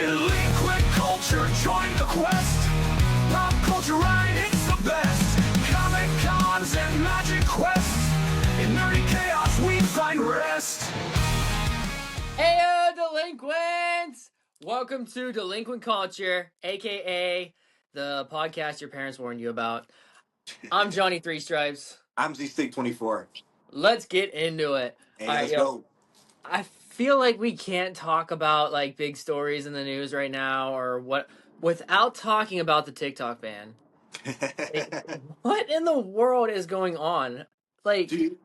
Delinquent culture, join the quest. Pop culture, right? It's the best. Comic cons and magic quests. In nerdy chaos, we find rest. Heyo, delinquents! Welcome to Delinquent Culture, aka the podcast your parents warned you about. I'm Johnny Three Stripes. I'm Z-Stick24. Let's get into it. Hey, All right, let's go. I feel like we can't talk about like big stories in the news right now or what without talking about the TikTok ban. Like, what in the world is going on? Like, Dude,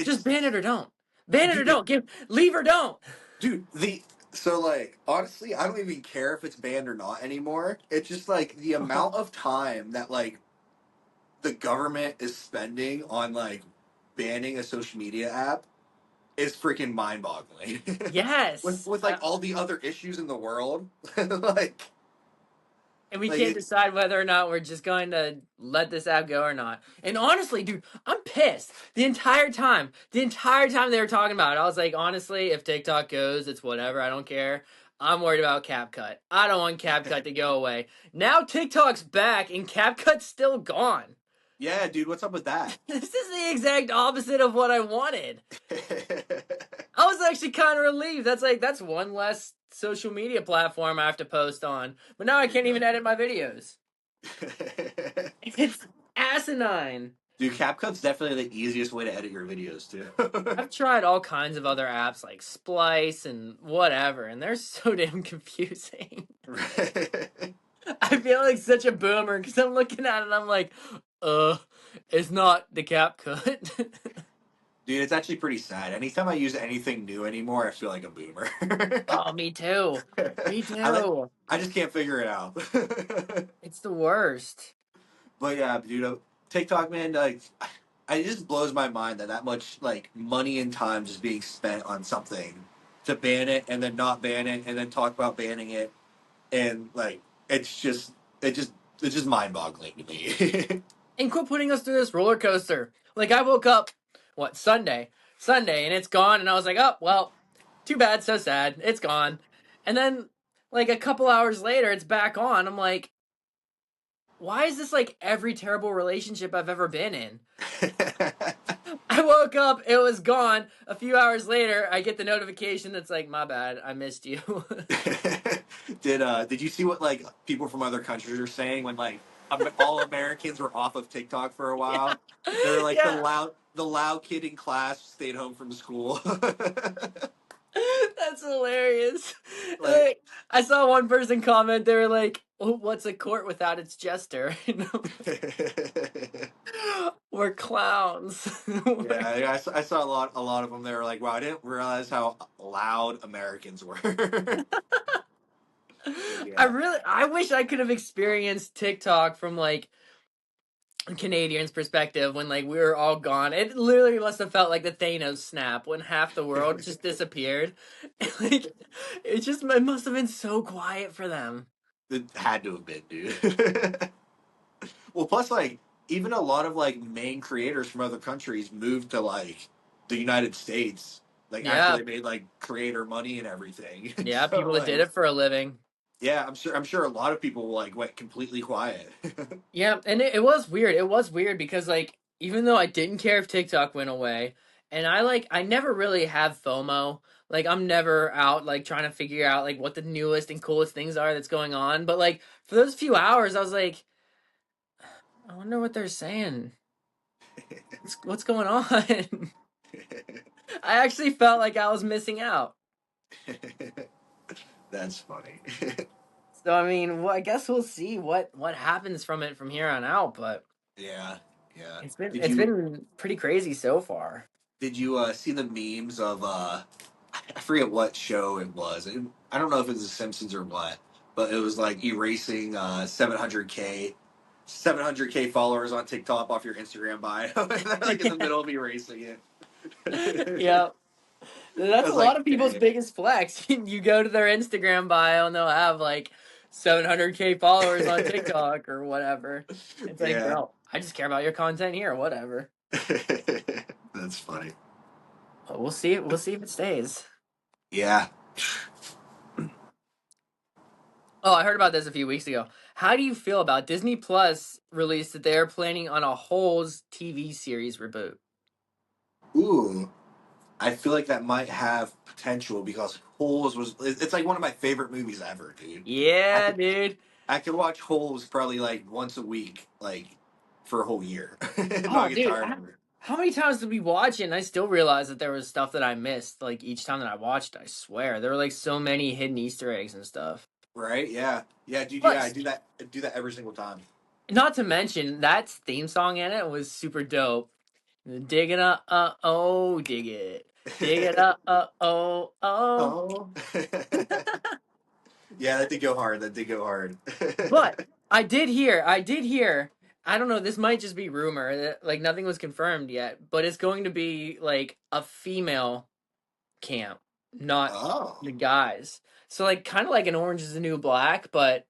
just ban it or don't. Ban it or don't. Leave or don't. honestly, I don't even care if it's banned or not anymore. It's just like the amount of time that like the government is spending on like banning a social media app is freaking mind-boggling. Yes. with like all the other issues in the world, like And we like can't it, decide whether or not we're just going to let this app go or not. And honestly, dude, I'm pissed. The entire time they were talking about it, I was like, honestly, if TikTok goes, it's whatever. I don't care. I'm worried about CapCut. I don't want CapCut to go away. Now TikTok's back and CapCut's still gone. yeah, dude, what's up with that? This is the exact opposite of what I wanted. I was actually kind of relieved. That's one less social media platform I have to post on. But now I can't even edit my videos. It's asinine. Dude, CapCut's definitely the easiest way to edit your videos too. I've tried all kinds of other apps like Splice and whatever, and they're so damn confusing. I feel like such a boomer because I'm looking at it and I'm like, it's not the CapCut. Dude, it's actually pretty sad. Anytime I use anything new anymore, I feel like a boomer. Oh, me too. Me too. I just can't figure it out. It's the worst. But yeah, dude, TikTok, man, like, it just blows my mind that much like money and time just being spent on something to ban it and then not ban it and then talk about banning it, and like it's just mind boggling to me. And quit putting us through this roller coaster. Like, I woke up, Sunday, and it's gone, and I was like, oh, well, too bad, so sad, it's gone. And then, like, a couple hours later, it's back on. I'm like, why is this like every terrible relationship I've ever been in? I woke up, it was gone. A few hours later, I get the notification that's like, my bad, I missed you. Did you see what like people from other countries are saying when like all Americans were off of TikTok for a while? Yeah. They're like Yeah. the loud kid in class stayed home from school. That's hilarious. Like, Like, I saw one person comment, they were like, oh, what's a court without its jester? We're clowns. yeah, I saw a lot of them. They were like, "Wow, I didn't realize how loud Americans were." Yeah. I wish I could have experienced TikTok from like a Canadian's perspective when like we were all gone. It literally must have felt like the Thanos snap when half the world just disappeared. Like, it must have been so quiet for them. It had to have been, dude. Well, plus, like, even a lot of like main creators from other countries moved to like the United States, like after Yeah. they made like creator money and everything. Yeah, So, people that did like, it for a living. yeah, I'm sure a lot of people like went completely quiet. Yeah, and it was weird. It was weird because like even though I didn't care if TikTok went away, and I never really have FOMO. Like I'm never out like trying to figure out like what the newest and coolest things are that's going on. But like for those few hours, I was like, I wonder what they're saying. What's going on? I actually felt like I was missing out. That's funny. So I mean, well, I guess we'll see what happens from it from here on out. But Yeah, yeah. it's been pretty crazy so far. Did you see the memes of I forget what show it was. I don't know if it was The Simpsons or what, but it was like erasing 700K followers on TikTok off your Instagram bio. And they're like in the middle of erasing it. Yeah. I That's a was lot like, of people's dang. biggest flex. You go to their Instagram bio and they'll have like 700K followers on TikTok or whatever. It's like, Yeah. bro, I just care about your content here, whatever. That's funny. But we'll see. We'll see if it stays. Yeah. Oh, I heard about this a few weeks ago. How do you feel about Disney Plus released that they are planning on a Holes TV series reboot? Ooh, I feel like that might have potential because Holes was. It's like one of my favorite movies ever, dude. I Yeah, could dude. I could watch Holes probably like once a week, like for a whole year. Not Oh, get dude. tired of it. How many times did we watch it? And I still realized that there was stuff that I missed. Like each time that I watched, I swear there were like so many hidden Easter eggs and stuff. Right? Yeah. Yeah, dude. Yeah, But I do that every single time. not to mention that theme song in it was super dope. Dig it up, oh, dig it up, oh, oh. Oh. Yeah, that did go hard. That did go hard. But I did hear. I don't know. This might just be rumor. Like nothing was confirmed yet, but it's going to be like a female camp, not Oh, the guys. So like kind of like an Orange Is the New Black, but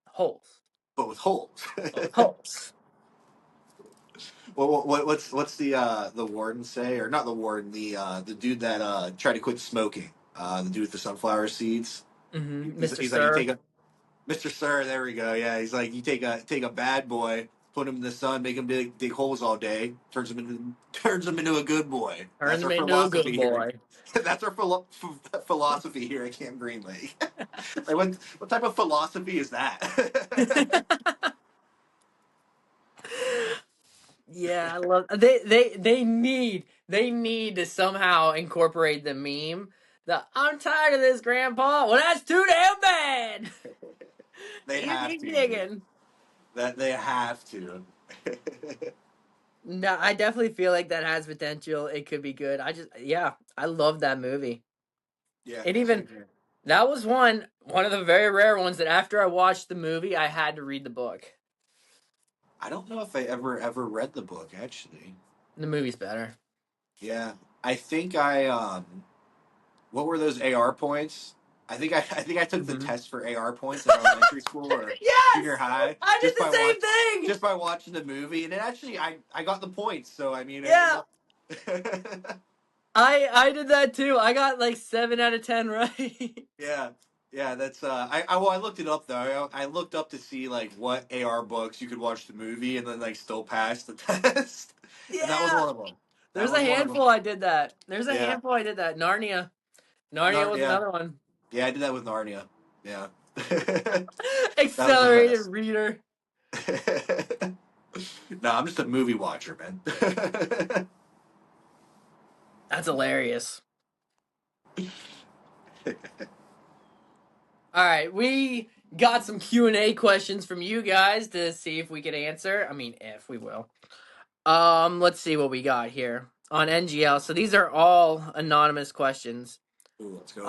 holes, but with holes. but with holes. What's the warden say, or not the warden, the dude that tried to quit smoking, the dude with the sunflower seeds. Mr. He's like, you Sir. take a Mr. Sir. There we go. Yeah, he's like, you take a bad boy, put him in the sun, make him dig holes all day, turns him into a good boy. Turns That's our me into a good philosophy here. boy. That's our philosophy here at Camp Green Lake. Like, what type of philosophy is that? Yeah, I love they need to somehow incorporate the meme. The I'm tired of this, Grandpa. Well, that's too damn bad. They You have keep to, dude. digging. That they have to. No, I definitely feel like that has potential. It could be good. Yeah, I love that movie. Yeah, It even same here. that was one of the very rare ones that after I watched the movie, I had to read the book. I don't know if I ever read the book actually. The movie's better. Yeah, I think what were those AR points? I think I took the Hmm. test for AR points in elementary school or junior Yes, high I did the same thing. just by watching the movie, and it actually I got the points. So I mean, Yeah, it, I did that too. I got like 7 out of 10 right. yeah. Yeah, that's I looked it up though. I looked up to see like what AR books you could watch the movie and then like still pass the test. And that was Yeah, one of them. That there's a was one of them. handful I did that. There's a Yeah. handful I did that. Narnia was Yeah. another one. Yeah, I did that with Narnia. Yeah. That was the Accelerated best. reader. No, I'm just a movie watcher, man. That's hilarious. All right, we got some Q&A questions from you guys to see if we could answer. I mean, if we will. Let's see what we got here on NGL. So these are all anonymous questions. Ooh, let's go.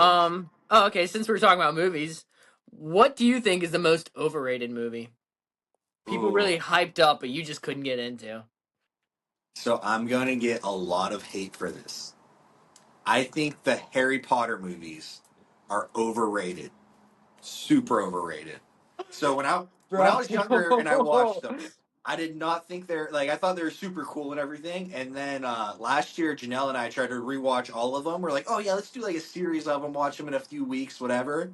Oh, okay, since we're talking about movies, what do you think is the most overrated movie? People Ooh. really hyped up, but you just couldn't get into. So I'm gonna get a lot of hate for this. I think the Harry Potter movies are overrated. Super overrated. So when I Bro. was younger and I watched them, I did not think they're like I thought they were super cool and everything. And then last year, Janelle and I tried to rewatch all of them. We're like, oh yeah, let's do like a series of them, watch them in a few weeks, whatever.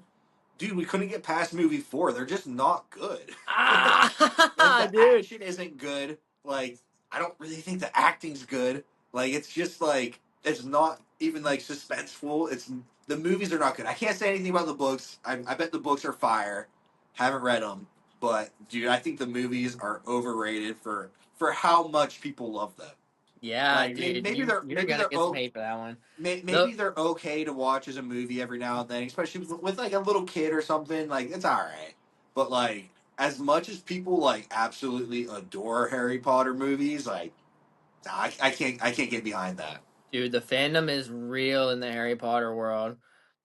Dude, we couldn't get past movie four. They're just not good. Like Ah, the dude. action isn't good. Like I don't really think the acting's good. Like it's just like it's not even like suspenseful. It's the movies are not good. I can't say anything about the books. I bet the books are fire. Haven't read them, but dude, I think the movies are overrated for how much people love them. Yeah, Like dude, you're maybe gonna they're get some hate for that one. maybe The they're okay to watch as a movie every now and then, especially with like a little kid or something. Like it's all right, but like as much as people like absolutely adore Harry Potter movies, like I can't get behind that. Dude, the fandom is real in the Harry Potter world.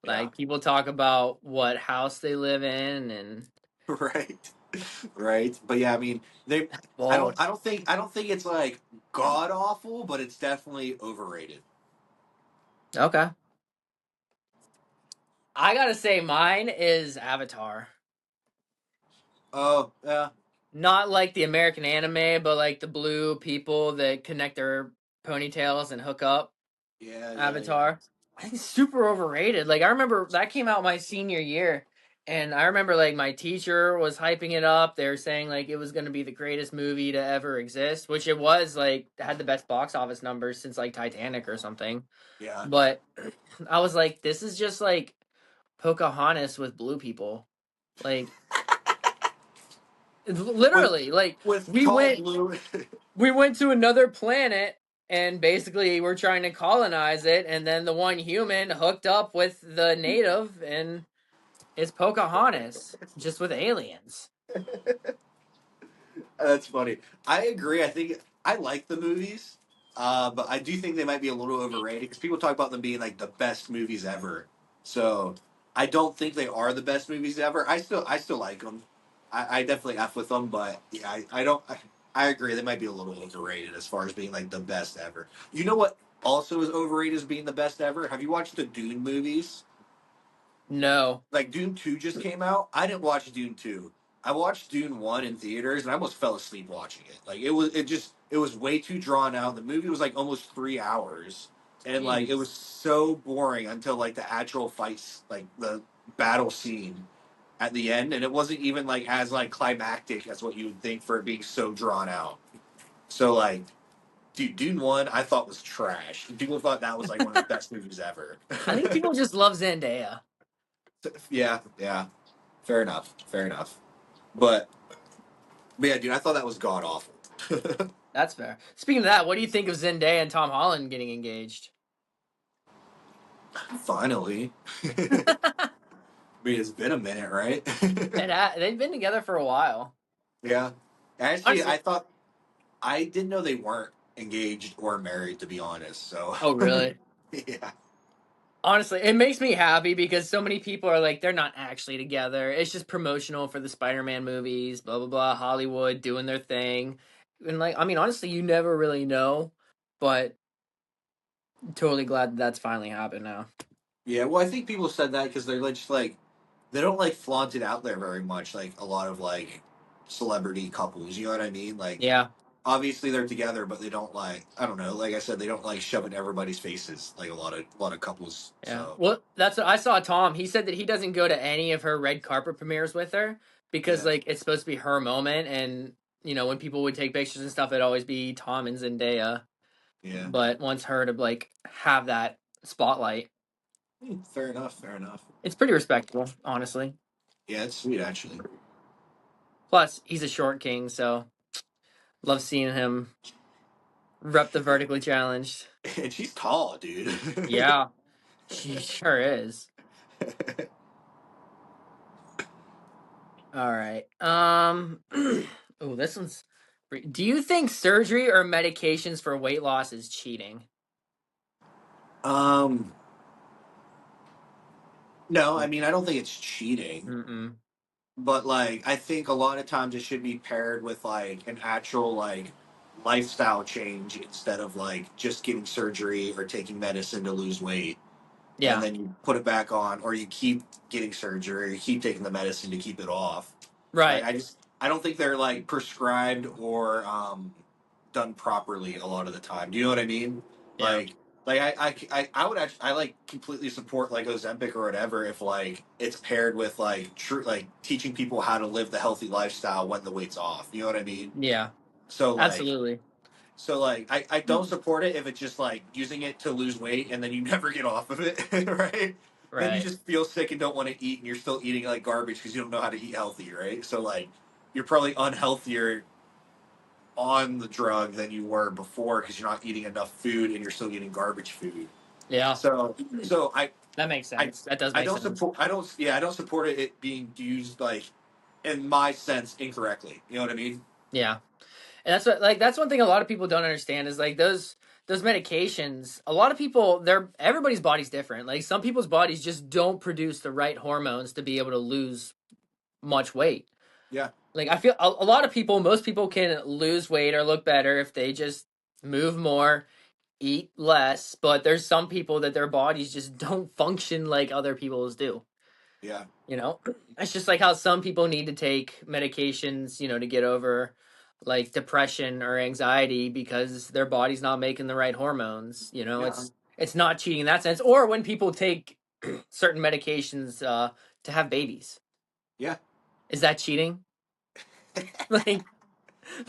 Yeah, Like people talk about what house they live in, and right, right. But yeah, I mean, they. that's bold. I don't think it's like god awful, but it's definitely overrated. Okay, I gotta say mine is Avatar. Oh yeah, Not like the American anime, but like the blue people that connect their ponytails and hook up. yeah, yeah, yeah. Avatar. I think it's super overrated. Like I remember that came out my senior year, And I remember like my teacher was hyping it up. They were saying like it was going to be the greatest movie to ever exist, which it was. Like had the best box office numbers since like Titanic or something. Yeah. But I was like, this is just like Pocahontas with blue people. Like With literally, like with we tall went blue. we went to another planet and basically we're trying to colonize it, and then the one human hooked up with the native, and it's Pocahontas just with aliens. That's funny. I agree. I think I like the movies, but I do think they might be a little overrated because people talk about them being like the best movies ever. So I don't think they are the best movies ever. I still like them. I definitely f with them, but yeah, I don't. I agree. They might be a little overrated as far as being like the best ever. You know what? Also is overrated as being the best ever. Have you watched the Dune movies? No. Like Dune 2 just came out. I didn't watch Dune 2. I watched Dune 1 in theaters and I almost fell asleep watching it. Like it was way too drawn out. The movie was like almost 3 hours. And like it Jeez. was so boring until like the actual fights, like the battle scene at the end, and it wasn't even like as like climactic as what you would think for it being so drawn out. So like dude, Dune 1 I thought was trash. People thought that was like one of the best movies ever. I think people just love Zendaya. Yeah, yeah. Fair enough. Fair enough. But yeah, dude, I thought that was god awful. That's fair. Speaking of that, what do you think of Zendaya and Tom Holland getting engaged? Finally. I mean, it's been a minute, right? They've been together for a while. Yeah. Actually, Honestly. I thought I didn't know they weren't engaged or married, to be honest. So, Oh, really? yeah, Honestly, it makes me happy because so many people are like, they're not actually together. It's just promotional for the Spider-Man movies, blah blah blah. Hollywood doing their thing, and like, I mean, honestly, you never really know, but totally glad that that's finally happened now. yeah. Well, I think people said that because they're like, just like they don't like flaunt it out there very much, like a lot of like celebrity couples. You know what I mean? Like, Yeah, obviously they're together, but they don't like I don't know. Like I said, they don't like shove it in everybody's faces like a lot of couples. yeah. So Well, that's what I saw. Tom, he said that he doesn't go to any of her red carpet premieres with her because yeah, like it's supposed to be her moment, and when people would take pictures and stuff, it'd always be Tom and Zendaya, yeah. but wants her to like have that spotlight. Fair enough. Fair enough. It's pretty respectable, honestly. Yeah, it's sweet actually. Plus, he's a short king, so love seeing him rep the vertically challenged. And she's tall, dude. Yeah, she sure is. All right. Oh, this one's. Do you think surgery or medications for weight loss is cheating? um, no, I mean I don't think it's cheating, Mm-mm. but like I think a lot of times it should be paired with like an actual like lifestyle change instead of like just getting surgery or taking medicine to lose weight. And Yeah. then you put it back on, or you keep getting surgery, or you keep taking the medicine to keep it off. Like Right. I don't think they're like prescribed or done properly a lot of the time. Do you know what I mean? Yeah. Like I would actually I like completely support like Ozempic or whatever if like it's paired with like true like teaching people how to live the healthy lifestyle when the weight's off. You know what I mean? Yeah. So like Absolutely. I don't support it if it's just like using it to lose weight and then you never get off of it, right? Then you Right. just feel sick and don't want to eat and you're still eating like garbage because you don't know how to eat healthy, right? So like you're probably unhealthier on the drug than you were before because you're not eating enough food and you're still eating garbage food. Yeah. So That makes I sense. That does I make don't sense. support I don't support it being used like in my sense incorrectly. You know what I mean? Yeah. And that's one thing a lot of people don't understand is like those medications. A lot of people, they're everybody's body's different. Like some people's bodies just don't produce the right hormones to be able to lose much weight. Yeah. Like I feel a lot of people, most people can lose weight or look better if they just move more, eat less, but there's some people that their bodies just don't function like other people's do. Yeah. You know, it's just like how some people need to take medications, to get over like depression or anxiety because their body's not making the right hormones. Yeah. It's not cheating in that sense. Or when people take certain medications to have babies. Yeah. Is that cheating? Like,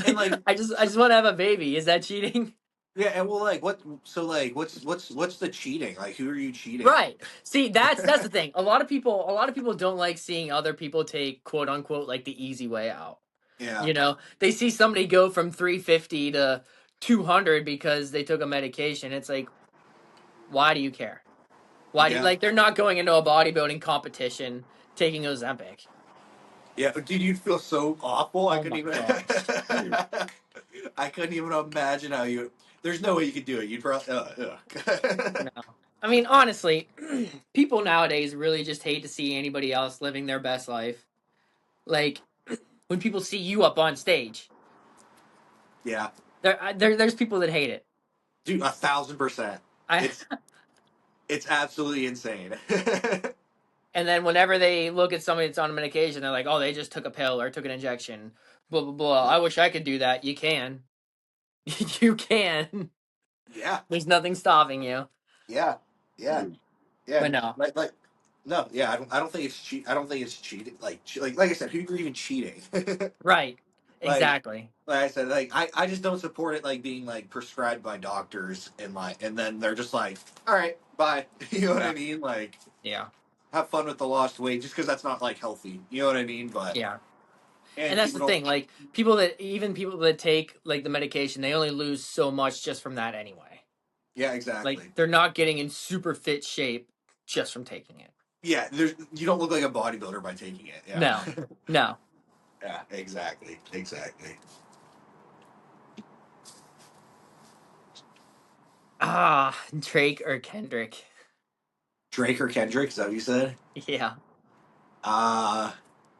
And like, I so, just want to have a baby. Is that cheating? yeah, and well, like, what? So, like, what's the cheating? Like, who are you cheating? Right. See, that's the thing. A lot of people don't like seeing other people take quote unquote like the easy way out. Yeah, You know, they see somebody go from 350 to 200 because they took a medication. It's like, why do you care? Why do you yeah, like? They're not going into a bodybuilding competition taking Ozempic. yeah. Dude, you'd feel so awful. I Oh couldn't my even. gosh. I couldn't even imagine how you. There's no way you could do it. You'd probably. No. I mean, honestly, people nowadays really just hate to see anybody else living their best life. Like when people see you up on stage, Yeah, there's people that hate it. dude, 1,000%. I It's it's absolutely insane. and then whenever they look at somebody that's on a medication, they're like, "Oh, they just took a pill or took an injection." Blah blah blah. I wish I could do that. You can. You can. Yeah, There's nothing stopping you. yeah, yeah, yeah. But And no. like, no, yeah. I don't think it's cheat. I don't think it's cheating. Like I said, who's even cheating? Right. like Exactly. like I said, like I just don't support it like being like prescribed by doctors and then they're just like, all right, bye. You know what Yeah. I mean? Like Yeah. have fun with the lost weight just because that's not like healthy. You know what I mean? But Yeah. And and that's the people don't. thing. Like people that even people that take like the medication, they only lose so much just from that anyway. Yeah, Like exactly. they're not getting in super fit shape just from taking it. Yeah, there's you don't look like a bodybuilder by taking it. Yeah, No. No. yeah, exactly, exactly. Ah, Drake or Kendrick. Drake or Kendrick? Is that what you said? Yeah. Uh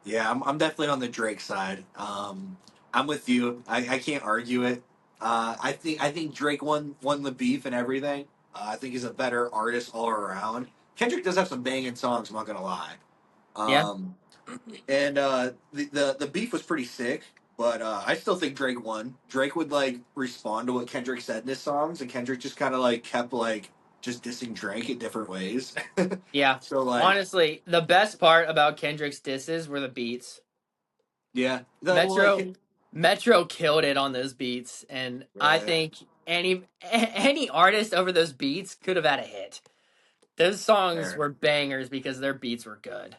yeah, I'm definitely on the Drake side. I'm with you. I can't argue it. I think Drake won the beef and everything. I think he's a better artist all around. Kendrick does have some banging songs. I'm not gonna lie. Yeah. Um, and the beef was pretty sick, but I still think Drake won. Drake would like respond to what Kendrick said in his songs, and Kendrick just kind of like kept like just dissing Drake in different ways. Yeah. So like Honestly, the best part about Kendrick's disses were the beats. yeah, the well Metro like Metro killed it on those beats, and I yeah, think any artist over those beats could have had a hit. Those songs fair. were bangers because their beats were good.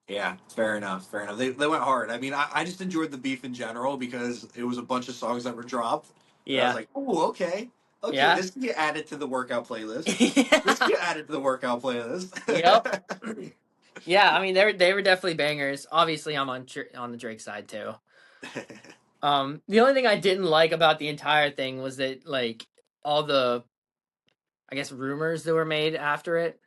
Yeah, fair enough. Fair enough. They went hard. I mean, I just enjoyed the beef in general because it was a bunch of songs that were dropped, and I was Yeah. like, oh, okay, okay, Yeah. this can get added to the workout playlist. This can Yeah. get added to the workout playlist. Yep. Yeah, I mean they were definitely bangers. Obviously, I'm on the Drake side too. The only thing I didn't like about the entire thing was that like all the I guess rumors that were made after it.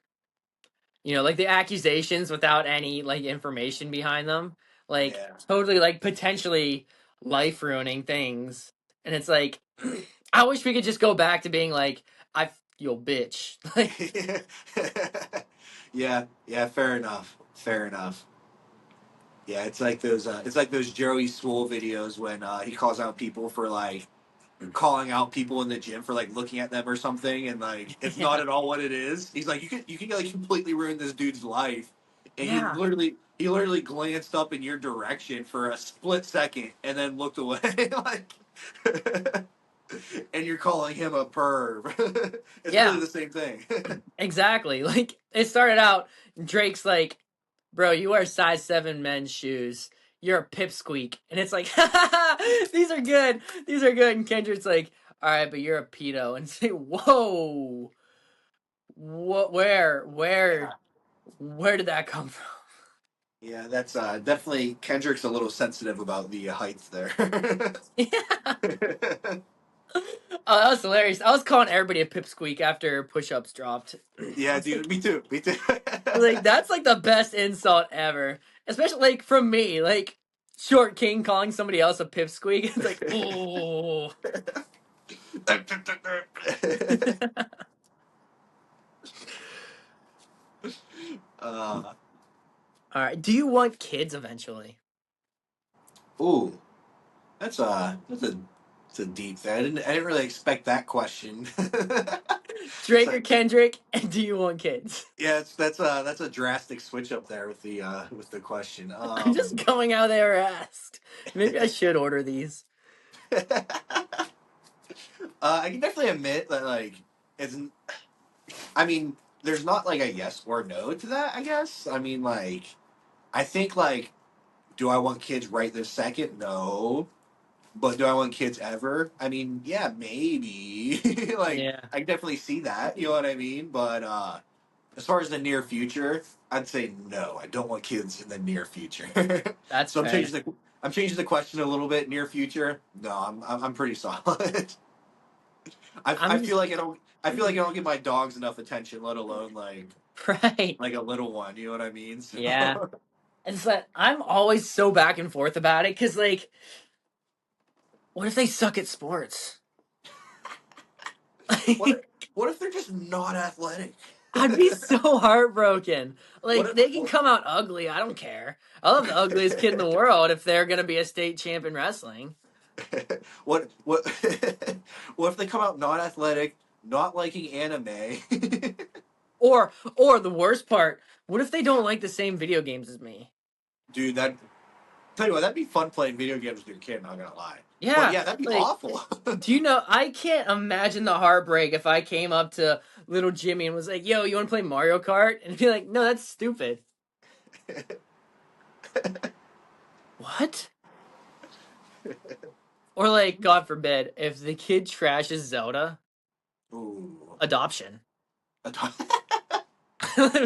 You know, like the accusations without any like information behind them, like Yeah. totally like potentially life ruining things. And it's like I wish we could just go back to being like I yo bitch. Like Yeah, yeah, fair enough. Fair enough. Yeah, it's like those Joey Swool videos when he calls out people for like calling out people in the gym for like looking at them or something and like it's not yeah. at all what it is. He's like you can like completely ruin this dude's life. And Yeah. he literally glanced up in your direction for a split second and then looked away like and you're calling him a perv. It's really Yeah. the same thing. Exactly. Like it started out Drake's like, "Bro, you wear size 7 men's shoes. You're a pipsqueak." And it's like, "These are good. These are good." And Kendrick's like, "All right, but you're a pedo." And say, "Whoa. What Yeah. where did that come from?" Yeah, that's definitely Kendrick's a little sensitive about the heights there. Yeah. Oh, that was hilarious. I was calling everybody a pipsqueak after push-ups dropped. I Yeah, was dude, like, me too. Me too. that's like the best insult ever. Especially like from me, like Short King calling somebody else a pipsqueak. It's like, oh. uh, All right. Do you want kids eventually? ooh, that's a It's a deep thing. I didn't really expect that question. It's Drake or like, Kendrick, and do you want kids? yeah, that's a drastic switch up there with the question. I'm just going how they were asked. Maybe I should order these. I can definitely admit that like it's. I mean, there's not like a yes or no to that. I guess. I mean, like I think like, do I want kids right this second? No. But do I want kids ever? I mean, yeah, maybe. Like Yeah, I can definitely see that. You know what I mean? But as far as the near future, I'd say no. I don't want kids in the near future. that's So fair. I'm changing the question a little bit. Near future? No, I'm pretty solid. I I'm feel like I don't give my dogs enough attention, let alone right. like a little one. You know what I mean? Yeah. So It's that I'm always so back and forth about it because, like, what if they suck at sports? what what if they're just not athletic? I'd be so heartbroken. What Like, if they can come out ugly. I don't care. I love the ugliest kid in the world if they're going to be a state champ in wrestling. what what if they come out not athletic, not liking anime? Or the worst part, what if they don't like the same video games as me? Dude, that tell you what, that'd be fun playing video games with your kid. Not gonna lie, but Yeah, yeah, that'd be like, awful. do you know, I can't imagine the heartbreak if I came up to little Jimmy and was like, yo, you want to play Mario Kart? And he'd be like, no, that's stupid. What? Or like, God forbid, if the kid trashes Zelda, Ooh. adoption. I'd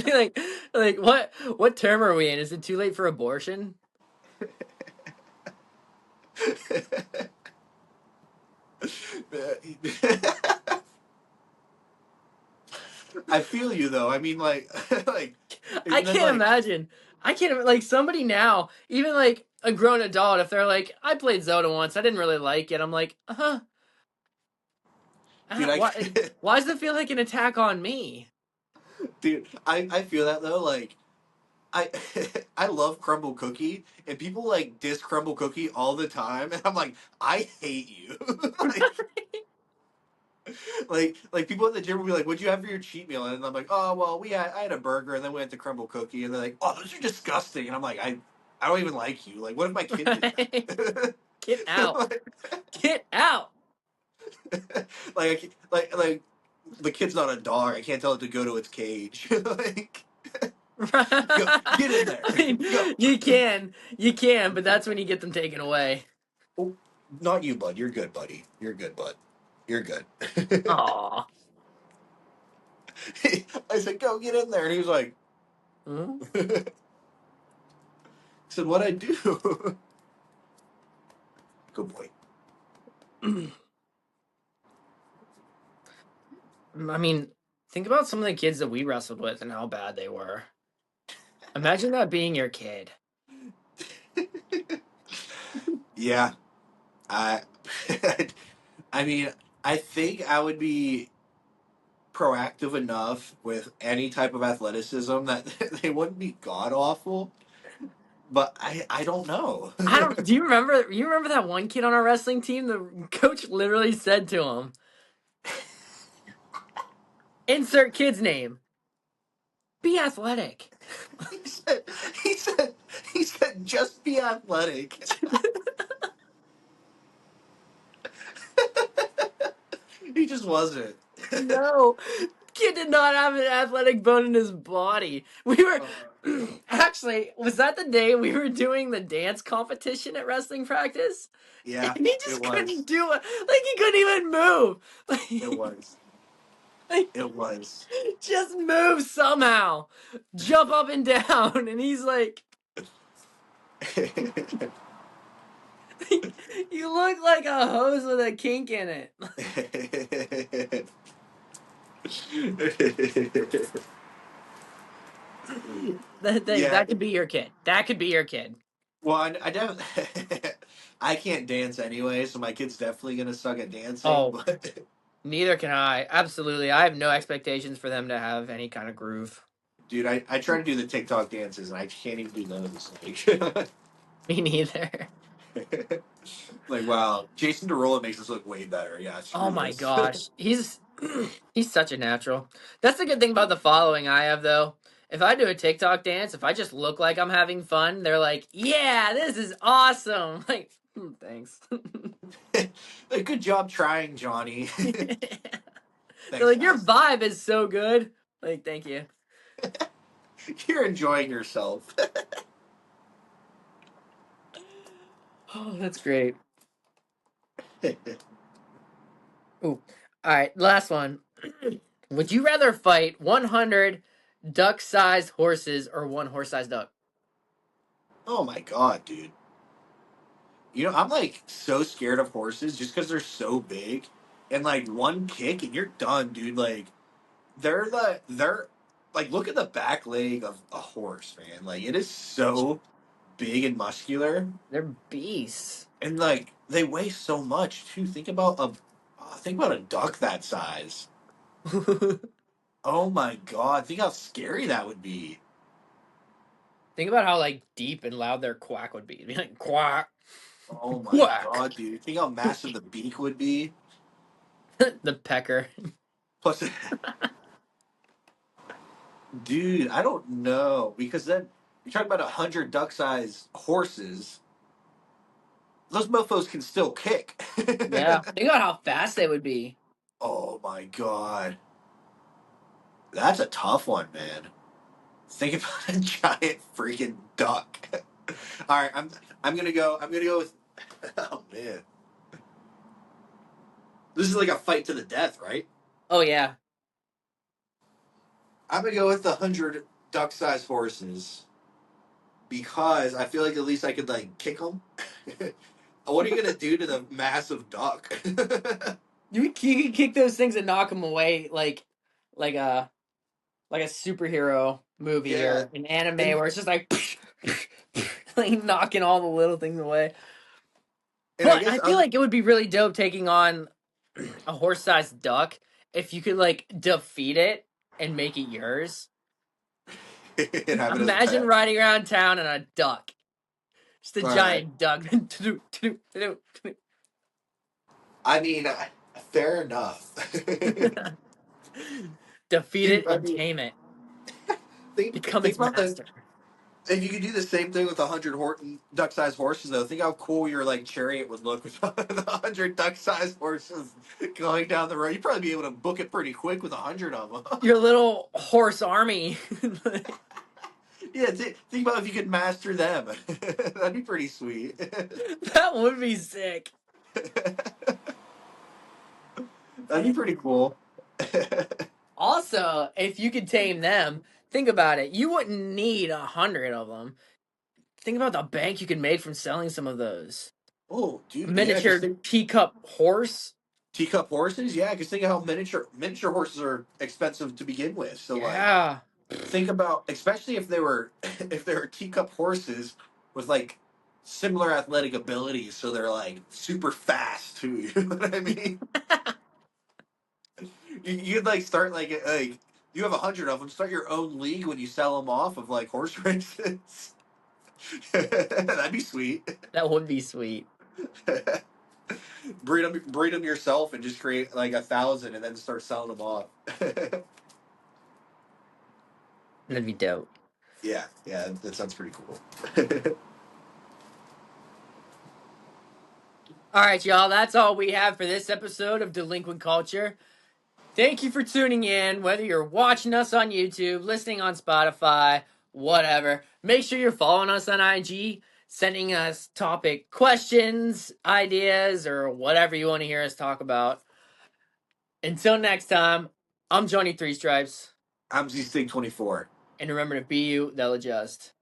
be like what term are we in? Is it too late for abortion? I feel you though. I mean, like, like, I and then can't like, imagine. I can't like somebody now, even like a grown adult, if they're like, I played Zelda once, I didn't really like it. I'm like, dude, why does it feel like an attack on me? dude, I feel that though. Like, I, I love Crumble Cookie, and people like diss Crumble Cookie all the time, and I'm like, I hate you. Like people at the gym will be like, "What'd you have for your cheat meal?" And I'm like, "Oh well, I had a burger, and then we went to Crumble Cookie." And they're like, "Oh, those are disgusting." And I'm like, I don't even like you. Like, what if my kid did Right? that? Get out. Get out. like the kid's not a dog. I can't tell it to go to its cage. Like, go get in there, I mean, go. you can, but that's when you get them taken away. Oh, not you, bud. You're good, buddy. You're good, bud. You're good. Aw. I said, "Go get in there," and he was like, Hmm? I said, "What I do?" Good boy. I mean, think about some of the kids that we wrestled with and how bad they were. Imagine that being your kid. Yeah, I, I mean, I think I would be proactive enough with any type of athleticism that they wouldn't be god awful. But I don't know. I don't. Do you remember? You remember that one kid on our wrestling team? The coach literally said to him, "Insert kid's name. Be athletic." he said he said he said just be athletic. He just wasn't. No, kid did not have an athletic bone in his body. We were actually. Was that the day we were doing the dance competition at wrestling practice? Yeah, And he it just was. couldn't do it. Like he couldn't even move. It was. Like, It was. just move somehow. Jump up and down. And he's like, you look like a hose with a kink in it. Yeah. That could be your kid. That could be your kid. Well, I definitely I can't dance anyway, so my kid's definitely gonna suck at dancing. Oh, But neither can I. Absolutely. I have no expectations for them to have any kind of groove. dude, I try to do the TikTok dances and I can't even do those. Like, Me neither. Like, wow, Jason Derulo makes us look way better. Yeah, Oh screw my this. gosh, he's such a natural. That's the good thing about the following I have though. If I do a TikTok dance, if I just look like I'm having fun, they're like, "Yeah, this is awesome." Like, thanks. Like, good job trying, Johnny. They're Thanks, like, "Your guys. vibe is so good." Like, thank you. You're enjoying yourself. Oh, that's great. Ooh. All right, last one. Would you rather fight 100 duck-sized horses or one horse-sized duck? Oh my god, dude. I'm like so scared of horses just because they're so big, and like one kick and you're done, dude. Like they're like, look at the back leg of a horse, man. Like it is so big and muscular, They're beasts. and like they weigh so much too. Think about a duck that size. Oh my god, think how scary that would be. Think about how like deep and loud their quack would be. It'd be like quack, Oh my quack. god, dude. Think how massive the beak would be. The pecker. Plus, dude, I don't know because then you're talking about 100 duck-sized horses. Those mofo's can still kick. Yeah. Think about how fast they would be. Oh my god, that's a tough one, man. Think about a giant freaking duck. All right, I'm gonna go with. Oh man, this is like a fight to the death, right? Oh yeah. I'm gonna go with the 100 duck-sized horses because I feel like at least I could like kick them. What are you gonna do to the massive duck? You can kick those things and knock them away like a like a superhero movie Yeah, or an anime and where it's just like like knocking all the little things away. I But guess I feel like it would be really dope taking on a horse-sized duck if you could like defeat it and make it yours. and have it as a Imagine pet. riding around town on a duck. Just a All right. giant duck. I mean, fair enough. Defeat Dude, it I and mean, tame it. Become think its about the master. if you could do the same thing with 100 duck-sized horses, though. Think how cool your like chariot would look with 100 duck-sized horses going down the road. You'd probably be able to book it pretty quick with 100 of them. Your little horse army. Yeah, think about if you could master them. That'd be pretty sweet. That would be sick. That'd be pretty cool. Also, if you could tame them, think about it. You wouldn't need 100 of them. Think about the bank you could make from selling some of those. Oh, A dude, yeah. Because miniature teacup horse. teacup horses, yeah. Because think of how miniature horses are expensive to begin with. So like, Yeah. think about especially if they were if they were teacup horses with like similar athletic abilities, so they're like super fast too. You know what I mean? You'd like start like you have 100 of them. Start your own league when you sell them off of like horse races. That'd be sweet. That would be sweet. Breed them yourself and just create like 1,000 and then start selling them off. That'd be dope. Yeah, yeah, that sounds pretty cool. All right, y'all. That's all we have for this episode of Delinquent Culture. Thank you for tuning in, whether you're watching us on YouTube, listening on Spotify, whatever. Make sure you're following us on IG, sending us topic questions, ideas, or whatever you want to hear us talk about. Until next time, I'm Johnny Three Stripes. I'm Z-Stig24. And remember to be you, they'll adjust.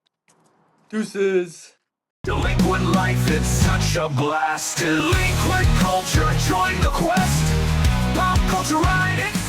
Deuces. Delinquent life, it's such a blast. Delinquent culture, join the quest. Pop culture ride, it's